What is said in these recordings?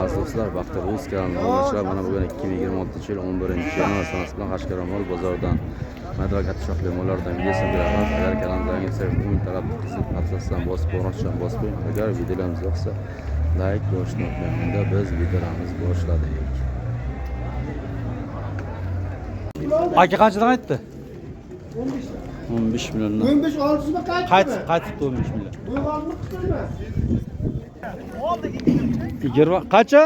aziz do'stlar, Baxtiyor Uz kanalining obunachilar, mana bugun 2026-yil 11-yanvar sanasi bilan Qashqadaryo bozoridan advokat shoxli mollardan videosini beramiz. Agar kanalimizga umid talab qilib asosdan bosib qo'ymoqchiman, bosib qo'ying. Agar videolarimiz yoqsa like bosishni unutmang. Unda biz videolarimizni boshladik. Aka qanchadan aytdi? 15 milliondan. 15 olsizmi Qaytibdi 15 million. Yigirma qancha?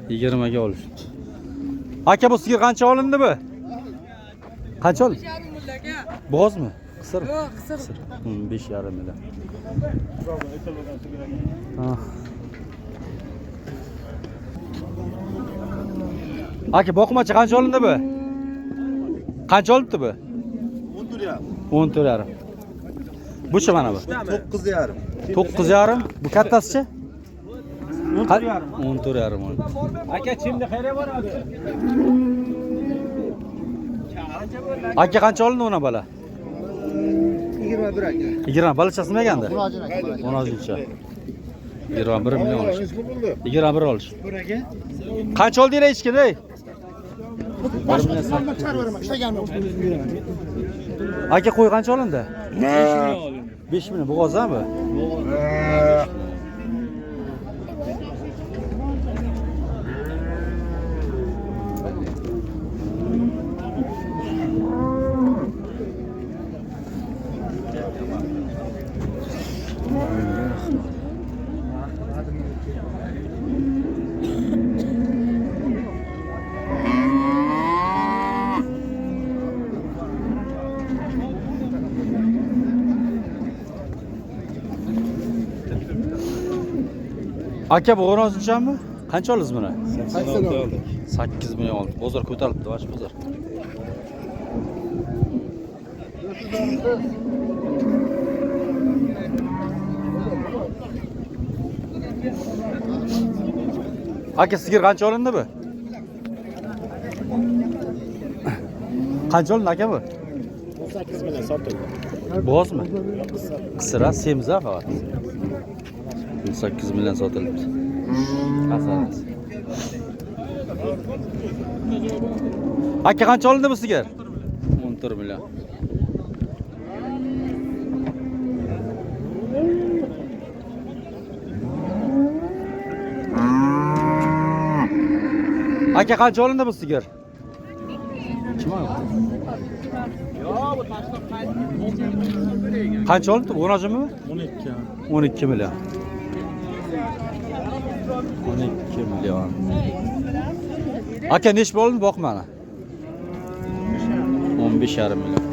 20 ga olishdi. Aka bu sigir qancha olindi bu? Qancha olindi? Bo'g'ozmi? Qisir? Yo'q, qisir. 5,5 million. Aka boqmachi qancha olindi bu? Qancha olibdi bu? 14,5. Bucha mana bu. 9,5. 9,5. Bu kattasichi? 14,5 oldi. Aka chimdi qayerga boradi? Aka qancha olindi ona bola? 21 aka. 20 balachasi nima eganda? 16-chi. 21 million olish. 21 olish. Qancha oldinglar echkini? Aka qo'y qancha olindi? 5 million bo'g'ozami? Aka bu 16-chami? Qancha oldingiz buni? 8 million oldi. Bozor ko'tarilibdi, bosh bozor. Aka sigir qancha olindi bu? Qancha olindi aka bu? 18 million sotildi. Bo'g'ozmi? Qisira, semiza faqat. 8 million sotilibdi. Qasangiz. Aka qancha olindi bu sigir? 14 million. Aka qancha olindi bu sigir? Kim oldi? Qancha olindi? 10'mi? 12 million. 12 million. Aka necha bo'ldi boqmani? 15,5 million.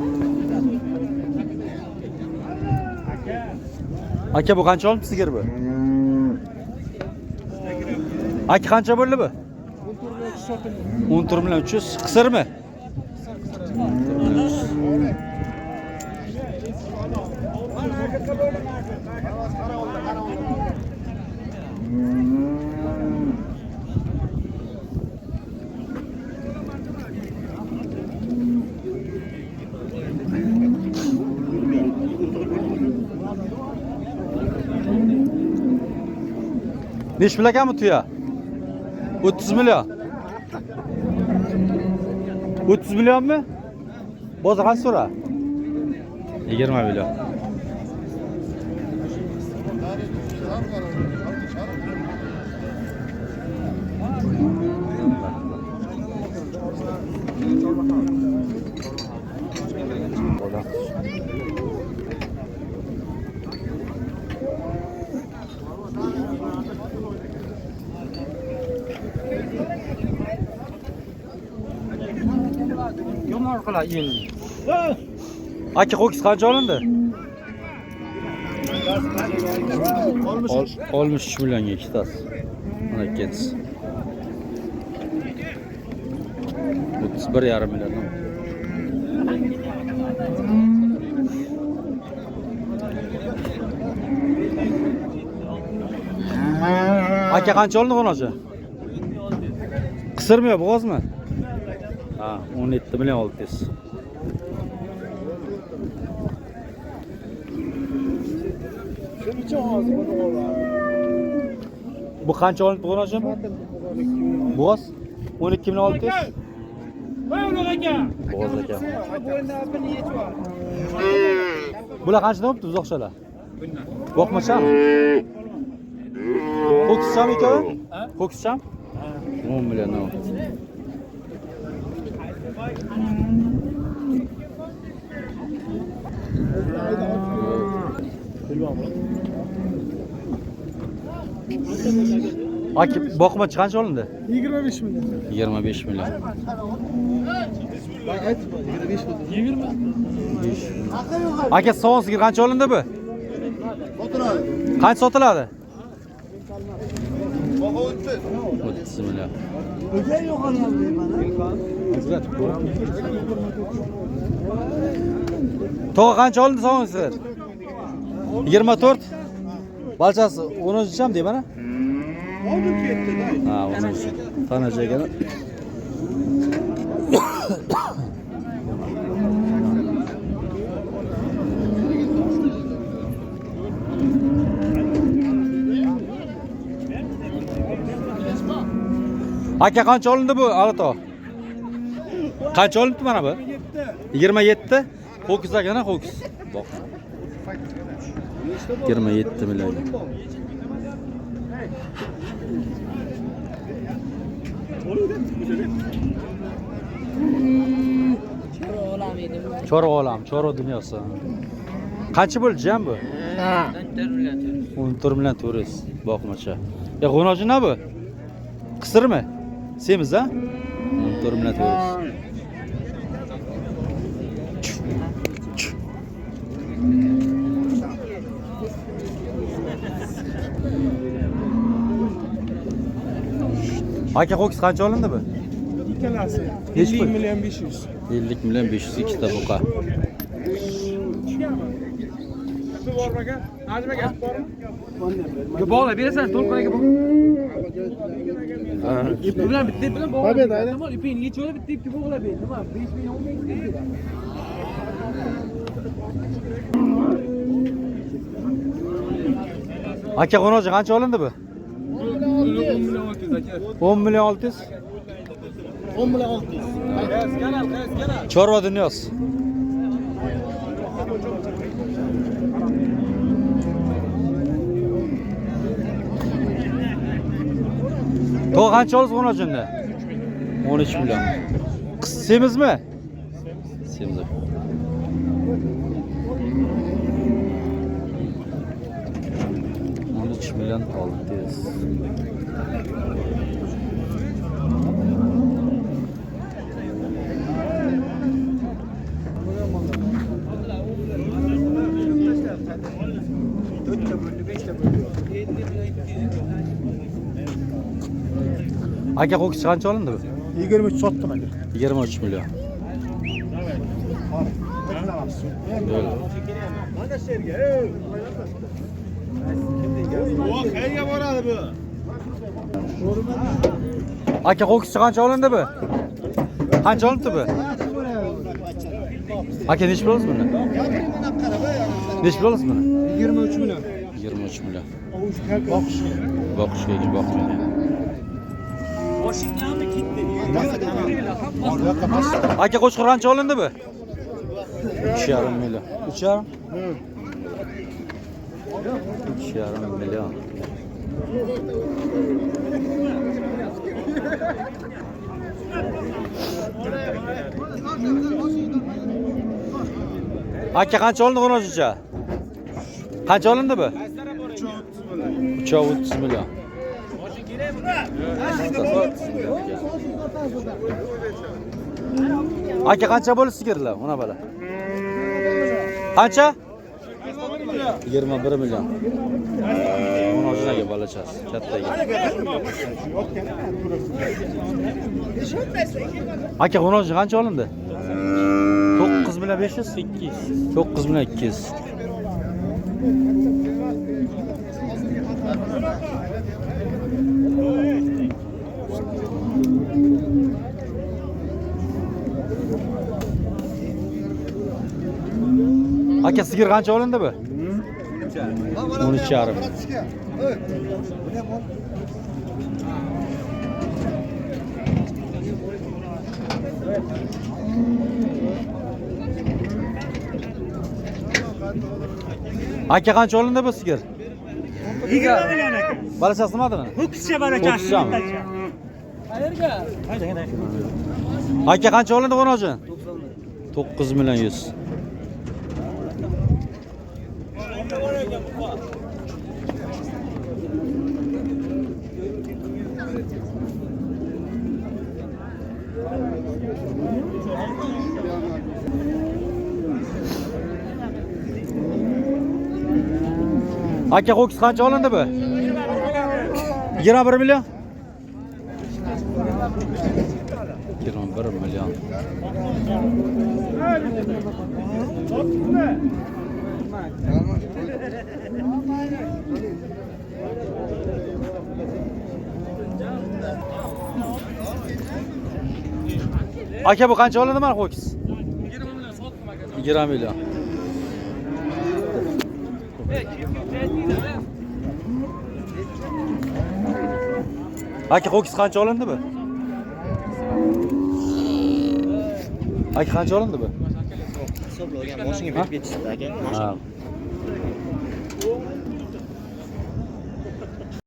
Aka bu qancha olibdi sigir bu? Aka qancha bo'ldi bu? 14 million 300. Qisirmi? Neç plaka tuya? 30 milyon. 30 milyon mu? Bozor kaç sonra? 20 milyon. Aka qo'kis qancha olindi? 63 millionga ikkitasi. Mana ikkitasi. 31,5 million. Aka qancha olindi qo'nachi? Qisirmi yo bo'g'ozmi? Ha, 17 million oldingiz. Bu qancha olindi bu hocam? Bo'z 12.600. Buyurun aka. Bo'z aka. Bular qanchadan olibdi buzoqchalar? Boqmachami? Ho'kizchami ikkovi? Ho'kizcham? 10 milliondan olibdi. Aka boqmachi qancha olindi? 25 milyon. 25 million. Bak ayt. 25 milyon. Aka sovun sigir qancha olindi bu? Oturadi. Qancha sotiladi? Baqa 30. 30 million. O'zay yo'qolgan bana. To'g'a qancha olindi sovun sigir? 24. Balchasi 10-cham deyman mana. Olib ketdi-da. Ha, 10. Tanacha ekan. Aka qancha olindi bu Alato? Qancha olindi mana bu? 27. Ho'kiz akana ho'kiz. Boq. 27 million. Chorva olam, chorva dunyosi. Qancha bo'ldi jam bu? 14 million turist boqmacha. Ya g'o'noji nima bu? Qisirmi? Semiz ha? 14 million turist. Aka ho'kiz qancha olindi bu? Ikkalasi. Nechi 50 pul? million 500. 50 million 500 ikkita buqa. Bormagan. Najmaga bormi? Bog'la berasan, to'lqinaga bog'. İp bilan bitta ip bilan bog'la. Tabii, tabii. Tamam, ipini yechib olib bitta ipga bog'la ber. Tamam, 5 million 10 million. Aka g'o'noji qancha olindi bu? 10 million 600. 10 million 600. Chorva dunyosi. To'g'a qancha olsiz g'o'nojinda? 13 million. Semizmi? Semiz. Million 600. Aka ho'kiz qancha olindi bu? 23 sotdim aka. 23 million. Böyle. Mana sherga. O qayerga boradi bu? Aka ho'kiz qancha olindi bu? Qancha olibdi bu? Aka nechi pul olasiz buni? Nechi pul olasiz buni? 23 million. 23 million. Boqish. Boqishga kelib boqmaydi. Boshingni ketdi. Aka qo'chqor qancha olindi bu? 3,5 million. 3,5? 3,5 million. Aka qancha olindi g'o'nojicha? Qancha olindi bu? 3,30 million. Aka qancha bo'ldi sigirlar? Mana bala. Qancha? 21 million. G'o'nojinaga balachasi, kattaga. Aka g'o'noji qancha olindi? 9 million 500, 200. 9 million 200. Aka sigir qancha olindi bu? 13,5. Aka qancha olindi bu sigir? 20 million aka. Balachasi nimadimi? Ho'kizcha bolacha. Ho'kizchami? Qayerga? Aka qancha olindi qo'noqchi? 9 million 100. Aka ho'kiz qancha olindi bu? 21 million. 21 million. Aka bu qancha olindi mana ho'kiz? 20 million sotdim aka. 20 million. Aka ho'kiz qancha olindi bu? Aka qancha olindi bu? Hisoblagan mashinaga berib ketishdi aka. Ha.